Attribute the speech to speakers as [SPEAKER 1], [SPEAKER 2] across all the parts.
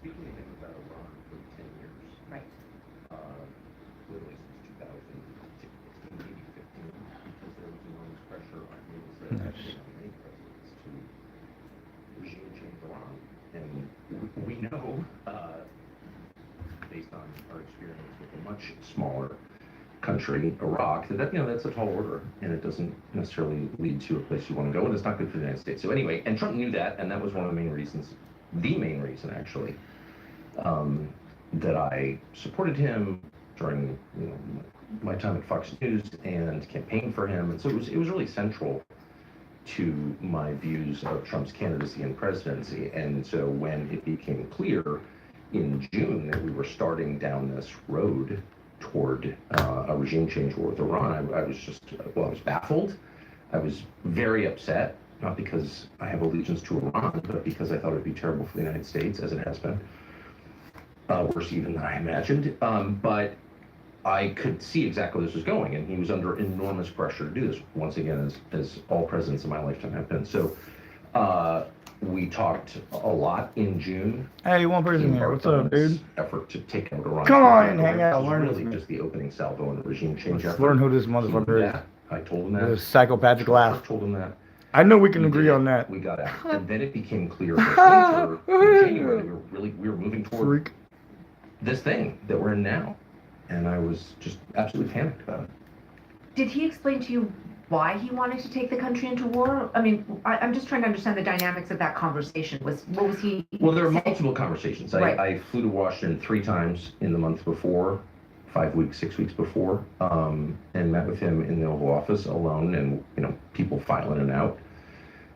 [SPEAKER 1] speaking to him about Iran for 10 years.
[SPEAKER 2] Right.
[SPEAKER 1] Literally since 2016, maybe 15, because there was enormous pressure on me as on many presidents to regime change Iran. And we know, based on our experience with a much smaller country, Iraq, that's a tall order, and it doesn't necessarily lead to a place you want to go, and it's not good for the United States. So anyway, and Trump knew that, and that was one of the main reasons, actually, that I supported him during my time at Fox News and campaigned for him, and so it was really central to my views of Trump's candidacy and presidency. And so when it became clear in June that we were starting down this road toward a regime change war with Iran, I was baffled. I was very upset, not because I have allegiance to Iran, but because I thought it would be terrible for the United States, as it has been. Worse even than I imagined. But I could see exactly where this was going, and he was under enormous pressure to do this, once again, as all presidents in my lifetime have been. So we talked a lot in June.
[SPEAKER 3] Hey, one person here. What's up, dude?
[SPEAKER 1] Effort to take out Iran.
[SPEAKER 3] Come on and hang out. Learn
[SPEAKER 1] really just the opening salvo in the regime change effort.
[SPEAKER 3] Learn who this motherfucker is.
[SPEAKER 1] I told him that.
[SPEAKER 3] This psychopathic laugh.
[SPEAKER 1] I told him that.
[SPEAKER 3] I know we can agree on that.
[SPEAKER 1] We got out, and then it became clear that in January we were moving toward this thing that we're in now, and I was just absolutely panicked about it.
[SPEAKER 2] Did he explain to you why he wanted to take the country into war? I mean, I'm just trying to understand the dynamics of that conversation. What was he?
[SPEAKER 1] Well, there are multiple conversations.
[SPEAKER 2] Right.
[SPEAKER 1] I flew to Washington 3 times in the month before, 5 weeks, 6 weeks before, and met with him in the Oval Office alone, and people file in and out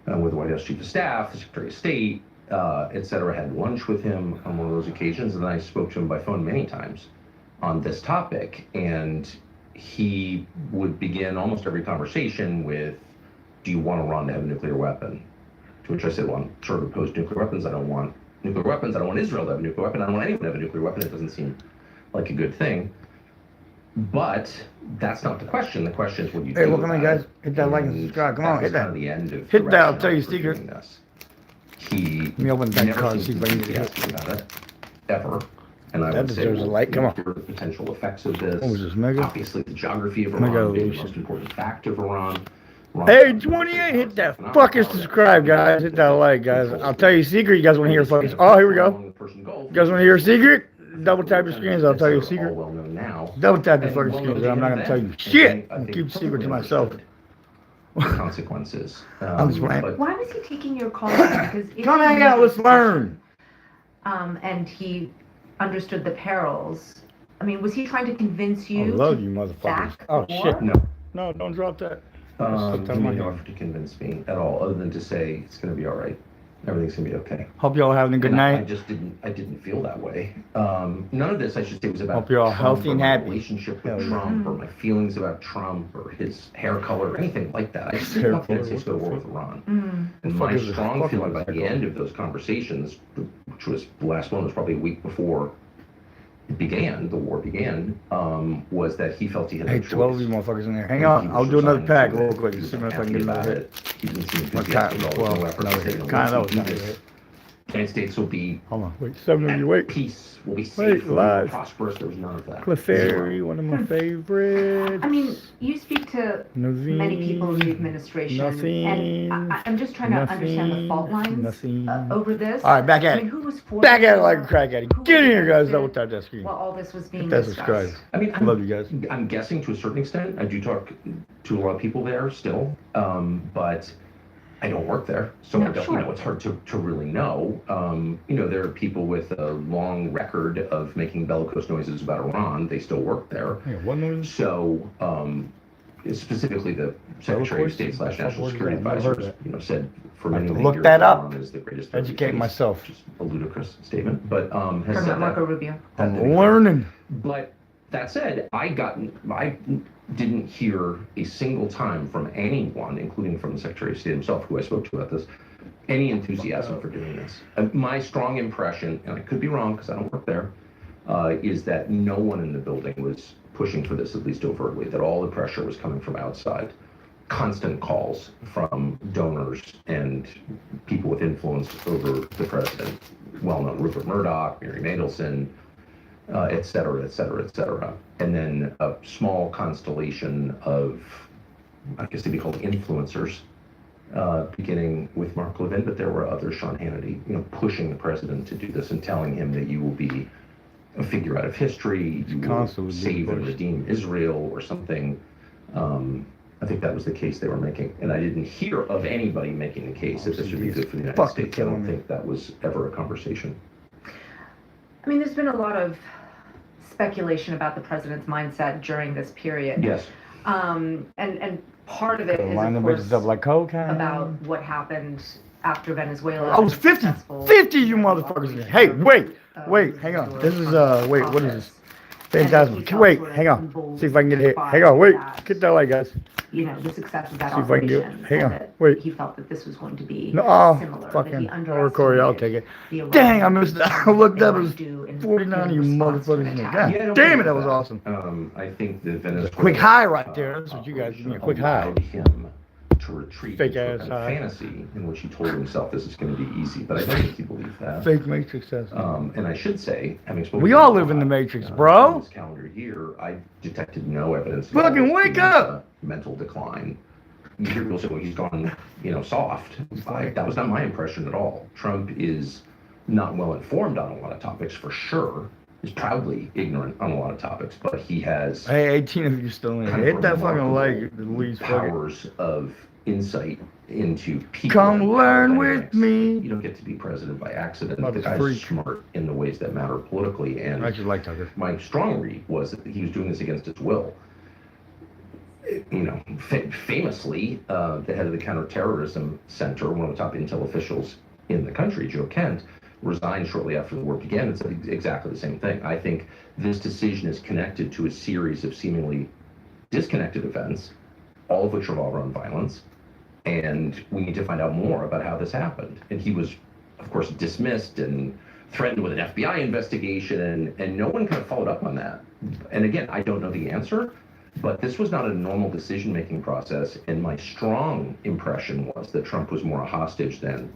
[SPEAKER 1] with the White House Chief of Staff, the Secretary of State, et cetera. Had lunch with him on one of those occasions, and I spoke to him by phone many times on this topic, and he would begin almost every conversation with, do you want Iran to have a nuclear weapon? To which I said, well, I'm sort of opposed to nuclear weapons. I don't want nuclear weapons. I don't want Israel to have a nuclear weapon. I don't want anyone to have a nuclear weapon. It doesn't seem like a good thing. But that's not the question. The question is what you do.
[SPEAKER 3] Hey, welcome in, guys. Hit that like and subscribe. Come on, hit that. Hit that. I'll tell you a secret.
[SPEAKER 1] He
[SPEAKER 3] me open that
[SPEAKER 1] never
[SPEAKER 3] card,
[SPEAKER 1] seems
[SPEAKER 3] see if I
[SPEAKER 1] to
[SPEAKER 3] can
[SPEAKER 1] be
[SPEAKER 3] get it.
[SPEAKER 1] enthusiastic about it, ever. And I
[SPEAKER 3] That
[SPEAKER 1] would say,
[SPEAKER 3] deserves a like. Come on.
[SPEAKER 1] here are the potential effects of this.
[SPEAKER 3] What was this, Mega?
[SPEAKER 1] Obviously, the geography of
[SPEAKER 3] Mega
[SPEAKER 1] Iran being the
[SPEAKER 3] Evolution.
[SPEAKER 1] most important fact of Iran.
[SPEAKER 3] Hey, 28, hit that fucking subscribe, guys. Hit that like, guys. I'll tell you a secret. You guys want to hear fucking... Oh, here we go. You guys want to hear a secret? Double tap your screens. I'll tell you a secret. Double tap your fucking screens. I'm not going to tell you shit. I'll keep the secret to myself.
[SPEAKER 1] Consequences.
[SPEAKER 3] I'm just playing.
[SPEAKER 2] Why was he taking your call? Because
[SPEAKER 3] Come hang out. Let's learn.
[SPEAKER 2] And he understood the perils. I mean, was he trying to convince you?
[SPEAKER 3] I love
[SPEAKER 2] to
[SPEAKER 3] you, motherfuckers.
[SPEAKER 2] back
[SPEAKER 3] Oh,
[SPEAKER 2] war?
[SPEAKER 3] shit.
[SPEAKER 1] No.
[SPEAKER 3] No, don't drop that.
[SPEAKER 1] He made no effort to convince me at all, other than to say it's going to be all right. Everything's going to be okay.
[SPEAKER 3] Hope y'all having a good
[SPEAKER 1] And I
[SPEAKER 3] night.
[SPEAKER 1] just didn't feel that way. None of this, I should say, was about
[SPEAKER 3] Hope you're all
[SPEAKER 1] Trump
[SPEAKER 3] healthy
[SPEAKER 1] or
[SPEAKER 3] and
[SPEAKER 1] my
[SPEAKER 3] happy.
[SPEAKER 1] relationship with
[SPEAKER 3] Hell yeah.
[SPEAKER 1] Trump or my feelings about Trump or his hair color or anything like that. I just didn't want the United States to go to war with Iran. And my strong feeling by the end of those conversations, which was the last one was probably a week before the war began, was that he felt he had
[SPEAKER 3] Hey,
[SPEAKER 1] no choice.
[SPEAKER 3] 12 of you motherfuckers in there. Hang on. I'll do another pack real quick.
[SPEAKER 1] He
[SPEAKER 3] See
[SPEAKER 1] was
[SPEAKER 3] if I can
[SPEAKER 1] happy
[SPEAKER 3] get
[SPEAKER 1] about
[SPEAKER 3] another
[SPEAKER 1] it. He didn't seem
[SPEAKER 3] What
[SPEAKER 1] enthusiastic
[SPEAKER 3] time?
[SPEAKER 1] at all.
[SPEAKER 3] 12.
[SPEAKER 1] No effort
[SPEAKER 3] No,
[SPEAKER 1] to take it
[SPEAKER 3] kind
[SPEAKER 1] away
[SPEAKER 3] of
[SPEAKER 1] from
[SPEAKER 3] was
[SPEAKER 1] this. The United States will be
[SPEAKER 3] Hold on. Wait. 7 of you. Wait.
[SPEAKER 1] peace, will be safe, will
[SPEAKER 3] live.
[SPEAKER 1] be prosperous. There was none of that.
[SPEAKER 3] Clefairy, one of my favorites.
[SPEAKER 2] I mean, you speak to
[SPEAKER 3] Naveen,
[SPEAKER 2] many people in the administration,
[SPEAKER 3] nothing,
[SPEAKER 2] and I'm just trying to understand the fault lines
[SPEAKER 3] nothing.
[SPEAKER 2] over this.
[SPEAKER 3] All right, back at
[SPEAKER 2] I mean,
[SPEAKER 3] it.
[SPEAKER 2] who was for
[SPEAKER 3] Back at it
[SPEAKER 2] war?
[SPEAKER 3] like a crack addict.
[SPEAKER 2] Who
[SPEAKER 3] Get in
[SPEAKER 2] was
[SPEAKER 3] here, guys.
[SPEAKER 2] against
[SPEAKER 3] Double
[SPEAKER 2] it
[SPEAKER 3] tap that screen.
[SPEAKER 2] while all this was being
[SPEAKER 3] Hit that
[SPEAKER 2] discussed?
[SPEAKER 3] subscribe.
[SPEAKER 1] I mean,
[SPEAKER 3] I love you guys.
[SPEAKER 1] I'm guessing to a certain extent. I do talk to a lot of people there still, but I don't work there, so
[SPEAKER 2] No,
[SPEAKER 1] I don't,
[SPEAKER 2] sure.
[SPEAKER 1] it's hard to really know. There are people with a long record of making bellicose noises about Iran. They still work there.
[SPEAKER 3] Hey, what noise?
[SPEAKER 1] So, specifically the Secretary of State / National Security Advisor, said for many
[SPEAKER 3] look
[SPEAKER 1] years
[SPEAKER 3] that up.
[SPEAKER 1] Iran is the greatest.
[SPEAKER 3] Educate myself.
[SPEAKER 1] Which is a ludicrous statement, but has
[SPEAKER 2] From
[SPEAKER 1] said that.
[SPEAKER 2] Marco Rubio.
[SPEAKER 3] I'm learning.
[SPEAKER 1] But that said, I didn't hear a single time from anyone, including from the Secretary of State himself, who I spoke to about this, any enthusiasm for doing this. My strong impression, and I could be wrong because I don't work there, is that no one in the building was pushing for this, at least overtly, that all the pressure was coming from outside. Constant calls from donors and people with influence over the president, well-known Rupert Murdoch, Mary Mandelson, et cetera, et cetera, et cetera. And then a small constellation of, I guess they'd be called influencers, beginning with Mark Levin, but there were others, Sean Hannity, pushing the president to do this and telling him that you will be a figure out of history, you will save and redeem Israel or something. I think that was the case they were making. And I didn't hear of anybody making the case that this would be good for the United States. I don't think that was ever a conversation.
[SPEAKER 2] I mean, there's been a lot of speculation about the president's mindset during this period.
[SPEAKER 1] Yes.
[SPEAKER 2] And part of it is,
[SPEAKER 3] line
[SPEAKER 2] of
[SPEAKER 3] the
[SPEAKER 2] course,
[SPEAKER 3] bitches up like cocaine.
[SPEAKER 2] about what happened after Venezuela.
[SPEAKER 3] I was 50 you motherfuckers. Hey, wait, hang on. This is, wait, what is this? Fantastic. Wait, hang on. See if I can get hit. Hang on, wait. Get that light, guys.
[SPEAKER 2] The success of that
[SPEAKER 3] See if I can get
[SPEAKER 2] operation.
[SPEAKER 3] hang on. Wait.
[SPEAKER 2] He felt that this was going to be
[SPEAKER 3] No,
[SPEAKER 2] similar.
[SPEAKER 3] fucking.
[SPEAKER 2] That he
[SPEAKER 3] I'll record it. I'll take it. Dang, I missed that. I looked up. It was 49 of you motherfuckers. God damn it, that was awesome.
[SPEAKER 1] I think the Venezuela.
[SPEAKER 3] Quick high right there. That's what you guys give me, a quick high.
[SPEAKER 1] Allowed him to retreat
[SPEAKER 3] Fake
[SPEAKER 1] into a
[SPEAKER 3] ass
[SPEAKER 1] kind of
[SPEAKER 3] high.
[SPEAKER 1] fantasy in which he told himself this is going to be easy, but I don't think he believed that.
[SPEAKER 3] Fake Matrix test.
[SPEAKER 1] And I should say, having spoken
[SPEAKER 3] We
[SPEAKER 1] to
[SPEAKER 3] all
[SPEAKER 1] him
[SPEAKER 3] live in the
[SPEAKER 1] in
[SPEAKER 3] Matrix, bro.
[SPEAKER 1] This calendar year, I detected no evidence. of
[SPEAKER 3] Fucking wake up!
[SPEAKER 1] Mental decline. You hear people say, well, he's gone, soft. That was not my impression at all. Trump is not well informed on a lot of topics, for sure. He's proudly ignorant on a lot of topics, but he has.
[SPEAKER 3] Hey, 18 of you still in.
[SPEAKER 1] kind of
[SPEAKER 3] Hit that fucking
[SPEAKER 1] remarkable
[SPEAKER 3] leg at least.
[SPEAKER 1] powers of insight into people.
[SPEAKER 3] Come
[SPEAKER 1] and
[SPEAKER 3] learn
[SPEAKER 1] power
[SPEAKER 3] with
[SPEAKER 1] dynamics.
[SPEAKER 3] me.
[SPEAKER 1] You don't get to be president by accident.
[SPEAKER 3] Mother
[SPEAKER 1] The guy's
[SPEAKER 3] freak.
[SPEAKER 1] smart in the ways that matter politically, and
[SPEAKER 3] I actually like Tucker.
[SPEAKER 1] my strong read was that he was doing this against his will. Famously, the head of the Counterterrorism Center, one of the top intel officials in the country, Joe Kent, resigned shortly after the war began and said exactly the same thing. I think this decision is connected to a series of seemingly disconnected events, all of which revolve around violence, and we need to find out more about how this happened. And he was, of course, dismissed and threatened with an FBI investigation, and no one kind of followed up on that. And again, I don't know the answer, but this was not a normal decision-making process, and my strong impression was that Trump was more a hostage than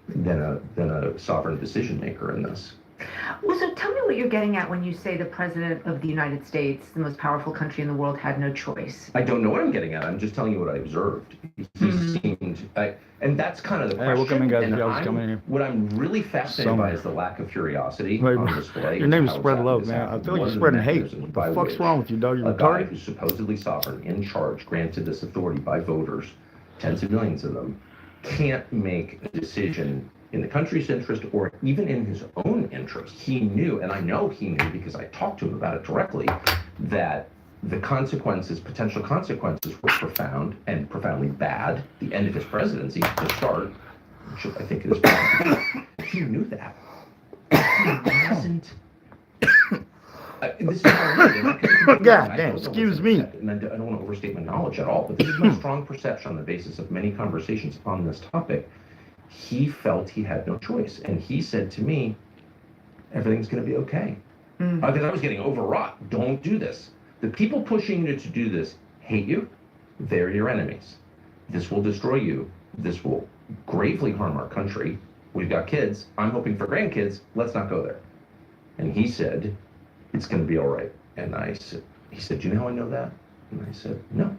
[SPEAKER 1] a sovereign decision-maker in this.
[SPEAKER 2] Well, so tell me what you're getting at when you say the president of the United States, the most powerful country in the world, had no choice.
[SPEAKER 1] I don't know what I'm getting at. I'm just telling you what I observed. He seemed, and that's kind of the question.
[SPEAKER 3] Hey, welcome in, guys.
[SPEAKER 1] And
[SPEAKER 3] Y'all coming in here.
[SPEAKER 1] what I'm really fascinated by is the lack of curiosity
[SPEAKER 3] Wait,
[SPEAKER 1] on display.
[SPEAKER 3] your name is
[SPEAKER 1] How
[SPEAKER 3] spread
[SPEAKER 1] exactly
[SPEAKER 3] love,
[SPEAKER 1] this
[SPEAKER 3] man. I
[SPEAKER 1] happened.
[SPEAKER 3] feel like
[SPEAKER 1] What
[SPEAKER 3] you're
[SPEAKER 1] are the
[SPEAKER 3] spreading hate.
[SPEAKER 1] mechanisms
[SPEAKER 3] What
[SPEAKER 1] by
[SPEAKER 3] the fuck's
[SPEAKER 1] which
[SPEAKER 3] wrong with you, dog? You
[SPEAKER 1] a guy
[SPEAKER 3] retarded?
[SPEAKER 1] who's supposedly sovereign, in charge, granted this authority by voters, tens of millions of them, can't make a decision in the country's interest or even in his own interest. He knew, and I know he knew because I talked to him about it directly, that the potential consequences were profound and profoundly bad. The end of his presidency, to start, which I think it is. He knew that. He wasn't. This is how
[SPEAKER 3] God damn, excuse me.
[SPEAKER 1] And I don't want to overstate my knowledge at all, but this is my strong perception on the basis of many conversations on this topic. He felt he had no choice, and he said to me, everything's going to be okay. Because I was getting overwrought. Don't do this. The people pushing you to do this hate you. They're your enemies. This will destroy you. This will gravely harm our country. We've got kids. I'm hoping for grandkids. Let's not go there. And he said, it's going to be all right. And he said, do you know how I know that? And I said, no.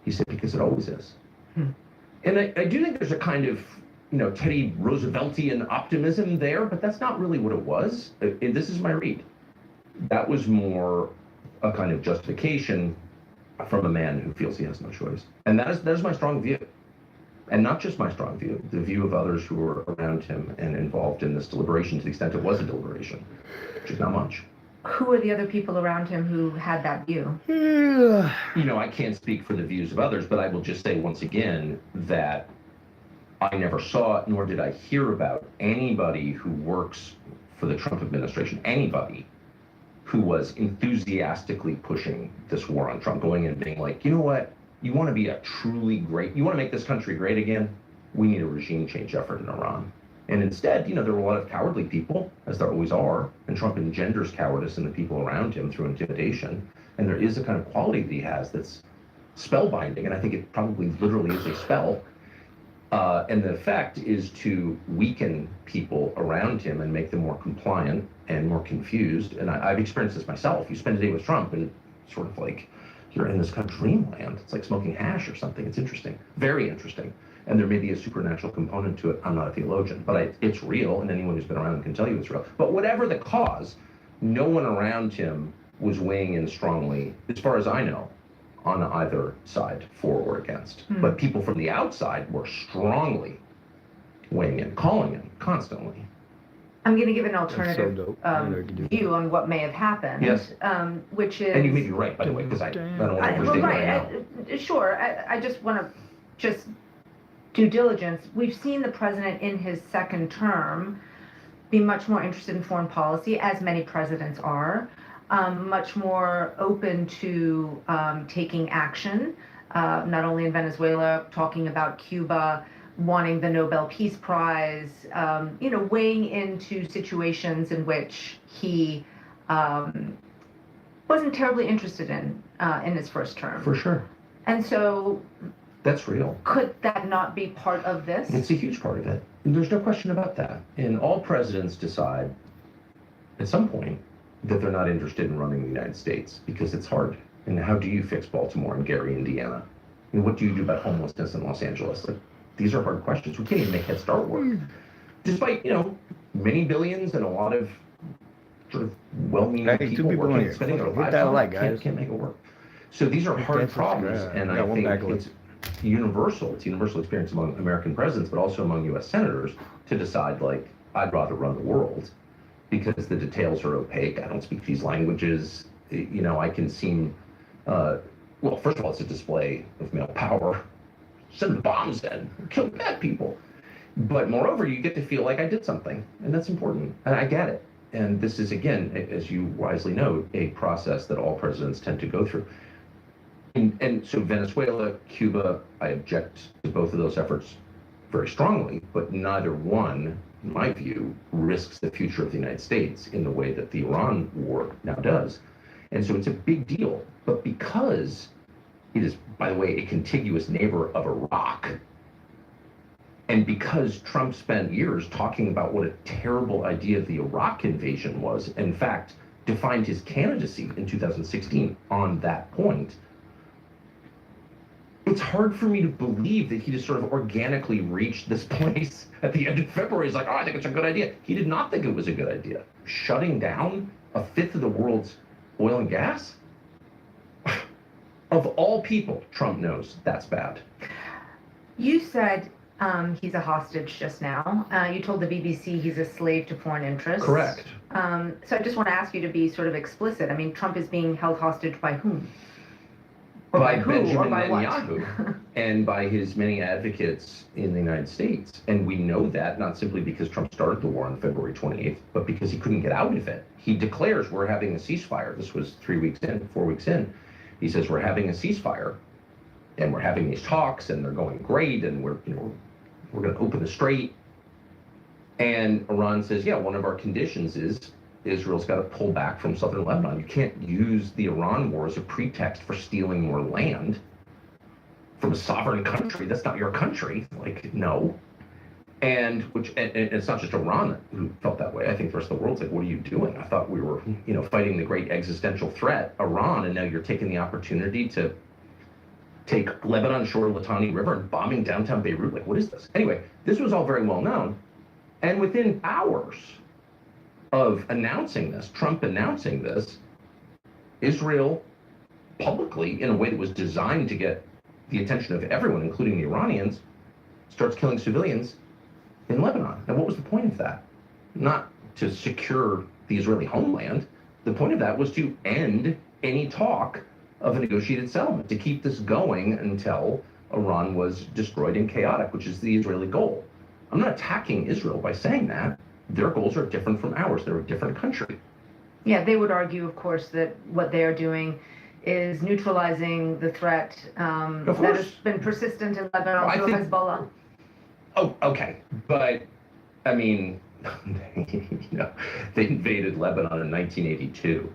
[SPEAKER 1] He said, because it always is. And I do think there's a kind of, Teddy Rooseveltian optimism there, but that's not really what it was. This is my read. That was more a kind of justification from a man who feels he has no choice. And that is my strong view. And not just my strong view, the view of others who were around him and involved in this deliberation to the extent it was a deliberation, which is not much.
[SPEAKER 2] Who are the other people around him who had that view?
[SPEAKER 1] I can't speak for the views of others, but I will just say once again that I never saw, nor did I hear about anybody who works for the Trump administration, anybody who was enthusiastically pushing this war on Trump, going in and being like, you know what, you want to be a truly great, you want to make this country great again? We need a regime change effort in Iran. And instead, there were a lot of cowardly people, as there always are, and Trump engenders cowardice in the people around him through intimidation. And there is a kind of quality that he has that's spellbinding, and I think it probably literally is a spell. And the effect is to weaken people around him and make them more compliant and more confused. And I've experienced this myself. You spend a day with Trump and sort of like you're in this kind of dreamland. It's like smoking hash or something. It's interesting, very interesting. And there may be a supernatural component to it. I'm not a theologian, but it's real, and anyone who's been around can tell you it's real. But whatever the cause, no one around him was weighing in strongly, as far as I know, on either side, for or against. But people from the outside were strongly weighing in, calling him constantly.
[SPEAKER 2] I'm going to give an alternative
[SPEAKER 3] so
[SPEAKER 2] view on what may have happened.
[SPEAKER 1] Yes.
[SPEAKER 2] Which is...
[SPEAKER 1] And you may be right, by the way, because I don't want to overstate right now.
[SPEAKER 2] Sure. I just want to just due diligence. We've seen the president in his second term be much more interested in foreign policy, as many presidents are, much more open to taking action, not only in Venezuela, talking about Cuba, wanting the Nobel Peace Prize, weighing into situations in which he wasn't terribly interested in his first term.
[SPEAKER 1] For sure.
[SPEAKER 2] And so...
[SPEAKER 1] That's real.
[SPEAKER 2] Could that not be part of this?
[SPEAKER 1] It's a huge part of it. There's no question about that. And all presidents decide at some point that they're not interested in running the United States because it's hard. And how do you fix Baltimore and Gary, Indiana? And what do you do about homelessness in Los Angeles? Like, these are hard questions. We can't even make Head Start work. Despite, many billions and a lot of sort of well-meaning people working and spending their lives on it, can't make it work. So these are hard problems, and I think it's universal. It's a universal experience among American presidents, but also among U.S. senators to decide, like, I'd rather run the world because the details are opaque. I don't speak these languages. I can seem, well, first of all, it's a display of male power. Send the bombs in, kill bad people. But moreover, you get to feel like I did something, and that's important, and I get it. And this is, again, as you wisely note, a process that all presidents tend to go through. And so Venezuela, Cuba, I object to both of those efforts very strongly, but neither one, in my view, risks the future of the United States in the way that the Iran war now does. And so it's a big deal. But because it is, by the way, a contiguous neighbor of Iraq, and because Trump spent years talking about what a terrible idea the Iraq invasion was, in fact, defined his candidacy in 2016 on that point, it's hard for me to believe that he just sort of organically reached this place at the end of February. He's like, I think it's a good idea. He did not think it was a good idea. Shutting down a fifth of the world's oil and gas? Of all people, Trump knows that's bad.
[SPEAKER 2] You said he's a hostage just now. You told the BBC he's a slave to foreign interests.
[SPEAKER 1] Correct.
[SPEAKER 2] So I just want to ask you to be sort of explicit. I mean, Trump is being held hostage by whom? Or by who?
[SPEAKER 1] Benjamin
[SPEAKER 2] Or by
[SPEAKER 1] Netanyahu and by his many advocates in the United States. And we know that not simply because Trump started the war on February 28th, but because he couldn't get out of it. He declares we're having a ceasefire. This was 4 weeks in. He says we're having a ceasefire and we're having these talks and they're going great and we're going to open the strait. And Iran says, yeah, one of our conditions is Israel's got to pull back from southern Lebanon. You can't use the Iran war as a pretext for stealing more land from a sovereign country. That's not your country. Like, no. And it's not just Iran who felt that way. I think the rest of the world's like, what are you doing? I thought we were, fighting the great existential threat, Iran, and now you're taking the opportunity to take Lebanon shore Litani River and bombing downtown Beirut. Like, what is this? Anyway, this was all very well known. And within hours of announcing this, Trump announcing this, Israel publicly, in a way that was designed to get the attention of everyone, including the Iranians, starts killing civilians in Lebanon. Now, what was the point of that? Not to secure the Israeli homeland. The point of that was to end any talk of a negotiated settlement, to keep this going until Iran was destroyed and chaotic, which is the Israeli goal. I'm not attacking Israel by saying that. Their goals are different from ours. They're a different country.
[SPEAKER 2] Yeah, they would argue, of course, that what they are doing is neutralizing the threat that has been persistent in Lebanon through Hezbollah.
[SPEAKER 1] Oh, okay. But, I mean, they invaded Lebanon in 1982.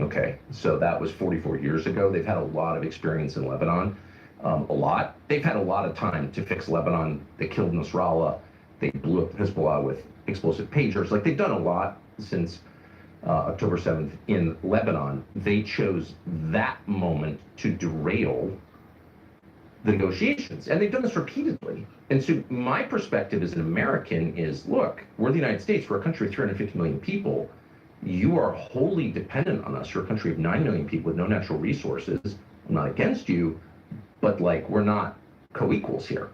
[SPEAKER 1] Okay, so that was 44 years ago. They've had a lot of experience in Lebanon. a lot. They've had a lot of time to fix Lebanon. They killed Nasrallah. They blew up Hezbollah with explosive pagers. Like, they've done a lot since October 7th in Lebanon. They chose that moment to derail the negotiations, and they've done this repeatedly. And so my perspective as an American is, look, we're the United States. We're a country of 350 million people. You are wholly dependent on us. You're a country of 9 million people with no natural resources. I'm not against you, but like, we're not co-equals here.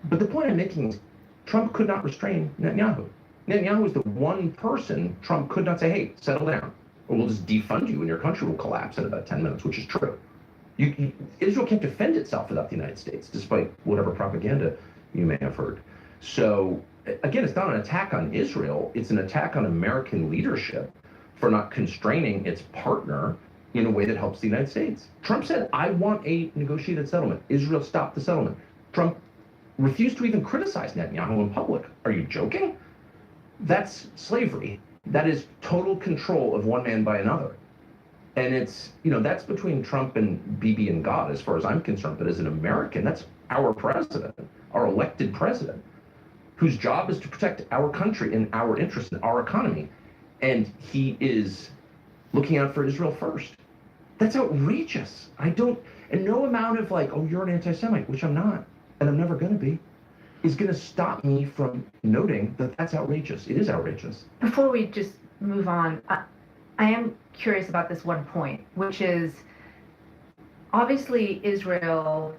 [SPEAKER 1] But the point I'm making is Trump could not restrain Netanyahu. Netanyahu is the one person Trump could not say, hey, settle down, or we'll just defund you and your country will collapse in about 10 minutes, which is true. Israel can't defend itself without the United States, despite whatever propaganda you may have heard. So again, it's not an attack on Israel. It's an attack on American leadership for not constraining its partner in a way that helps the United States. Trump said, I want a negotiated settlement. Israel stopped the settlement. Trump refused to even criticize Netanyahu in public. Are you joking? That's slavery. That is total control of one man by another. And it's, that's between Trump and Bibi and God, as far as I'm concerned. But as an American, that's our president, our elected president, whose job is to protect our country and our interests and our economy. And he is looking out for Israel first. That's outrageous. And no amount of like, oh, you're an anti-Semite, which I'm not, and I'm never going to be, is going to stop me from noting that that's outrageous. It is outrageous.
[SPEAKER 2] Before we just move on, I am curious about this one point, which is obviously Israel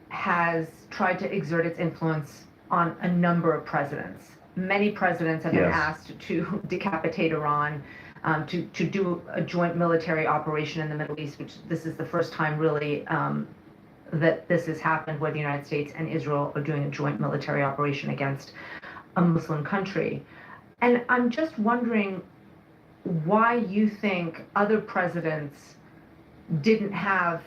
[SPEAKER 2] has tried to exert its influence on a number of presidents. Many presidents have been asked to decapitate Iran, to do a joint military operation in the Middle East, which this is the first time really that this has happened, where the United States and Israel are doing a joint military operation against a Muslim country. And I'm just wondering why you think other presidents didn't have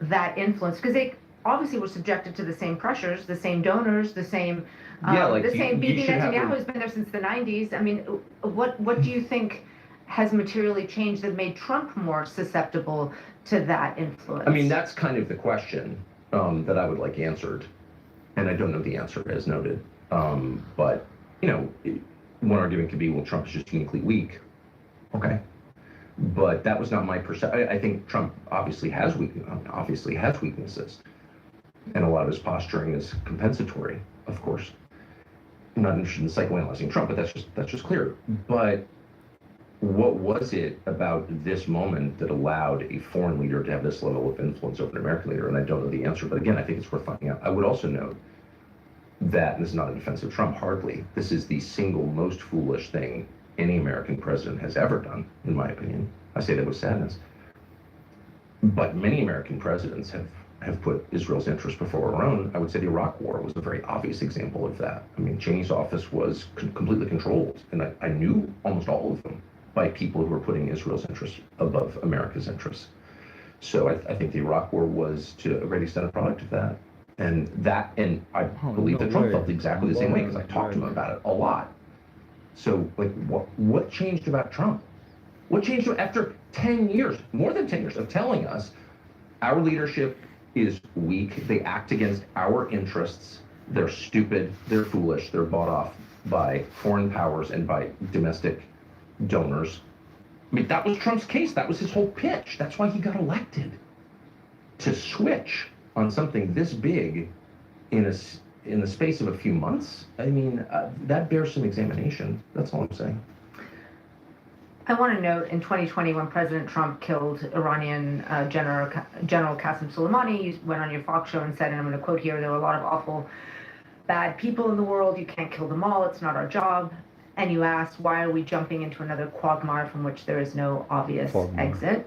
[SPEAKER 2] that influence, because they obviously were subjected to the same pressures, the same donors, the same Bibi Netanyahu has been there since the 90s. I mean, what do you think has materially changed that made Trump more susceptible to that influence?
[SPEAKER 1] I mean, that's kind of the question that I would like answered, and I don't know the answer, as noted. But one argument could be, well, Trump is just uniquely weak. Okay. But that was not my perception. I think Trump obviously has weaknesses. And a lot of his posturing is compensatory, of course. I'm not interested in psychoanalyzing Trump, but that's just clear. But what was it about this moment that allowed a foreign leader to have this level of influence over an American leader? And I don't know the answer, but again, I think it's worth finding out. I would also note that, and this is not a defense of Trump, hardly, this is the single most foolish thing any American president has ever done, in my opinion. I say that with sadness. But many American presidents have put Israel's interests before our own. I would say the Iraq War was a very obvious example of that. I mean, Cheney's office was completely controlled, and I knew almost all of them by people who were putting Israel's interests above America's interests. So I think the Iraq War was, to a great extent, a product of that. And I believe that Trump felt exactly the same way, because I talked to him about it a lot. So, like, what changed about Trump? What changed after 10 years, more than 10 years, of telling us our leadership is weak, they act against our interests, they're stupid, they're foolish, they're bought off by foreign powers and by domestic donors? I mean, that was Trump's case. That was his whole pitch. That's why he got elected. To switch on something this big in the space of a few months, I mean, that bears some examination. That's all I'm saying.
[SPEAKER 2] I want to note, in 2020, when President Trump killed Iranian General Qasem Soleimani, you went on your Fox show and said, and I'm going to quote here, there were a lot of awful, bad people in the world. You can't kill them all. It's not our job. And you asked, why are we jumping into another quagmire from which there is no obvious exit?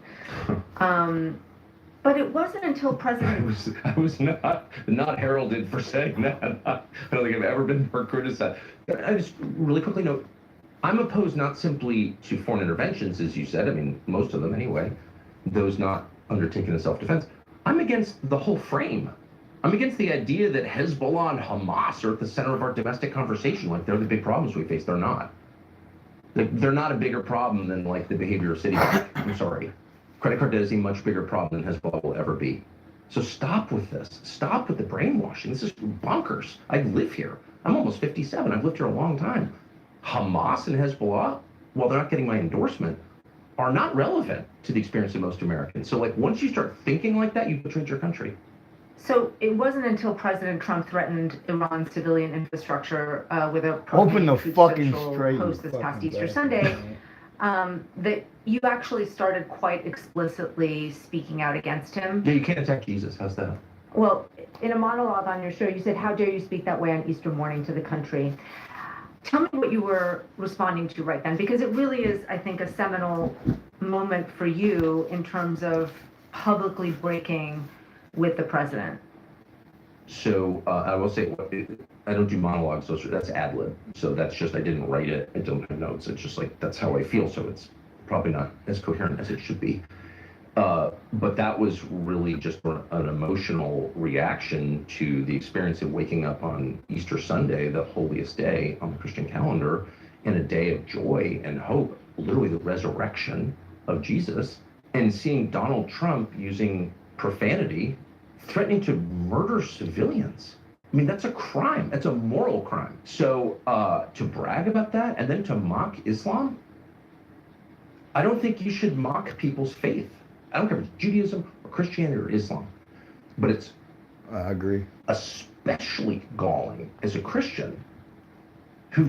[SPEAKER 2] But it wasn't until President...
[SPEAKER 1] I was not heralded for saying that. I don't think I've ever been more criticized. I just really quickly note, I'm opposed not simply to foreign interventions, as you said, I mean, most of them anyway, those not undertaken in self-defense. I'm against the whole frame. I'm against the idea that Hezbollah and Hamas are at the center of our domestic conversation, like they're the big problems we face. They're not. They're not a bigger problem than, like, the behavior of Citibank. I'm sorry. Credit card debt is a much bigger problem than Hezbollah will ever be. So stop with this. Stop with the brainwashing. This is bonkers. I live here. I'm almost 57. I've lived here a long time. Hamas and Hezbollah, while they're not getting my endorsement, are not relevant to the experience of most Americans. So, like, once you start thinking like that, you betrayed your country.
[SPEAKER 2] So it wasn't until President Trump threatened Iran's civilian infrastructure with a
[SPEAKER 3] Open the fucking
[SPEAKER 2] social
[SPEAKER 3] straight.
[SPEAKER 2] post this past Easter Sunday that you actually started quite explicitly speaking out against him.
[SPEAKER 1] Yeah, you can't attack Jesus. How's that?
[SPEAKER 2] Well, in a monologue on your show, you said, "How dare you speak that way on Easter morning to the country?" Tell me what you were responding to right then, because it really is, I think, a seminal moment for you in terms of publicly breaking with the president.
[SPEAKER 1] So I will say, I don't do monologues. That's ad lib. So that's just, I didn't write it. I don't have notes. It's just like, that's how I feel. So it's probably not as coherent as it should be. But that was really just an emotional reaction to the experience of waking up on Easter Sunday, the holiest day on the Christian calendar, in a day of joy and hope, literally the resurrection of Jesus, and seeing Donald Trump using profanity, threatening to murder civilians. I mean, that's a crime. That's a moral crime. So to brag about that and then to mock Islam, I don't think you should mock people's faith. I don't care if it's Judaism or Christianity or Islam, but it's,
[SPEAKER 3] I agree,
[SPEAKER 1] especially galling as a Christian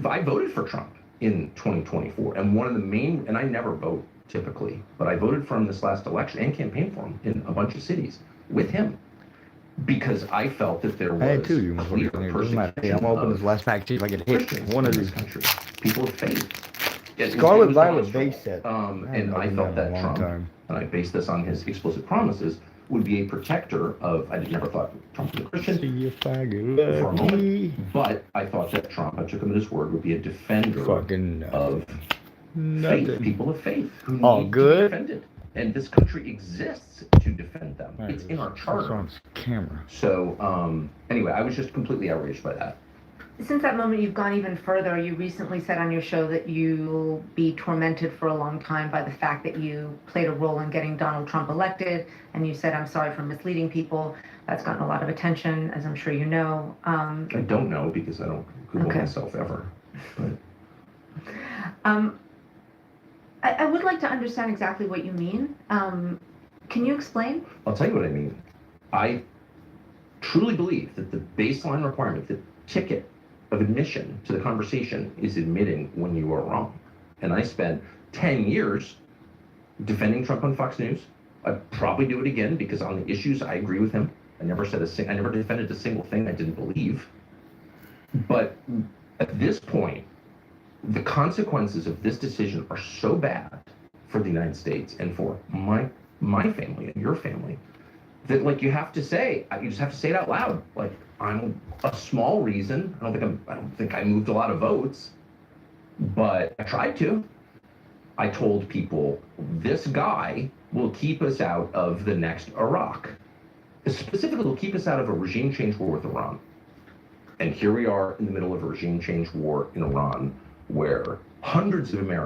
[SPEAKER 1] I voted for Trump in 2024. And one of the main, and I never vote typically, but I voted for him this last election and campaigned for him in a bunch of cities with him, because I felt that there was clear persecution
[SPEAKER 3] I'm open this last pack if I get hit.
[SPEAKER 1] Christians
[SPEAKER 3] One of
[SPEAKER 1] in
[SPEAKER 3] these
[SPEAKER 1] this country, people of faith.
[SPEAKER 3] Scarlet Violet base set.
[SPEAKER 1] And I felt that Trump, and I based this on his explicit promises, would be a protector of, I never thought Trump was a Christian for a moment, but I thought that Trump, I took him at his word, would be a defender of faith, people of faith, who need to be defended. And this country exists to defend them. It's in our charter.
[SPEAKER 3] On camera.
[SPEAKER 1] So anyway, I was just completely outraged by that.
[SPEAKER 2] Since that moment, you've gone even further. You recently said on your show that you'll be tormented for a long time by the fact that you played a role in getting Donald Trump elected, and you said, "I'm sorry for misleading people." That's gotten a lot of attention, as I'm sure you know.
[SPEAKER 1] I don't know, because I don't Google myself ever. But.
[SPEAKER 2] I would like to understand exactly what you mean. Can you explain?
[SPEAKER 1] I'll tell you what I mean. I truly believe that the baseline requirement, the ticket of admission to the conversation, is admitting when you are wrong. And I spent 10 years defending Trump on Fox News. I'd probably do it again, because on the issues I agree with him. I never defended a single thing I didn't believe. But at this point, the consequences of this decision are so bad for the United States and for my family and your family, that, like, you have to say, you just have to say it out loud. Like, I'm a small reason. I don't think I moved a lot of votes, but I tried to. I told people, this guy will keep us out of the next Iraq. Specifically, will keep us out of a regime change war with Iran. And here we are in the middle of a regime change war in Iran, where hundreds of Americans